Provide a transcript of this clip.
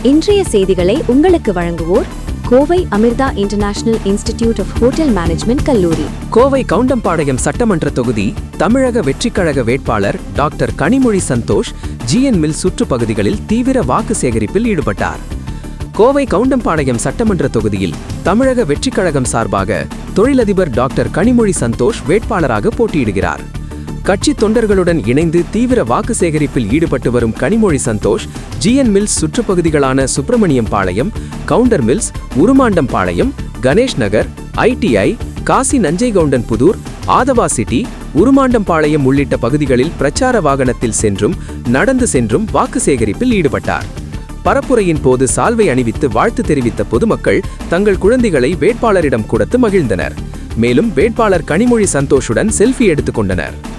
இன்றைய செய்திகளை உங்களுக்கு வழங்குவோர் Kovai Amirtha international institute of hotel management கல்லூரி. கோவை கவுண்டம்பாளையம் சட்டமன்ற தொகுதி தமிழக வெற்றிக்கழக வேட்பாளர் doctor Kanimozhi Santhosh G N mill சுற்றுப்பகுதிகளில் தீவிர வாக்கு சேகரிப்பில் ஈடுபட்டார். கோவை கவுண்டம்பாளையம் சட்டமன்ற தொகுதியில் தமிழக வெற்றிக்கழகம் சார்பாக தொழிலதிபர் டாக்டர் கனிமொழி சந்தோஷ் வேட்பாளராக போட்டியிடுகிறார். கட்சி தொண்டர்களுடன் இணைந்து தீவிர வாக்கு சேகரிப்பில் ஈடுபட்டு வரும் கனிமொழி சந்தோஷ் ஜிஎன் மில்ஸ் சுற்றுப்பகுதிகளான சுப்பிரமணியம் பாளையம், கவுண்டர் மில்ஸ், உருமாண்டம்பாளையம், கணேஷ் நகர், ஐடிஐ, காசி நஞ்சைகவுண்டன் புதூர், ஆதவா சிட்டி, உருமாண்டம்பாளையம் உள்ளிட்ட பகுதிகளில் பிரச்சார வாகனத்தில் சென்றும் நடந்து சென்றும் வாக்கு சேகரிப்பில் ஈடுபட்டார். பரப்புரையின் போது சால்வை அணிவித்து வாழ்த்து தெரிவித்த பொதுமக்கள் தங்கள் குழந்தைகளை வேட்பாளரிடம் கொடுத்து மகிழ்ந்தனர். மேலும் வேட்பாளர் கனிமொழி சந்தோஷுடன் செல்ஃபி எடுத்துக் கொண்டனர்.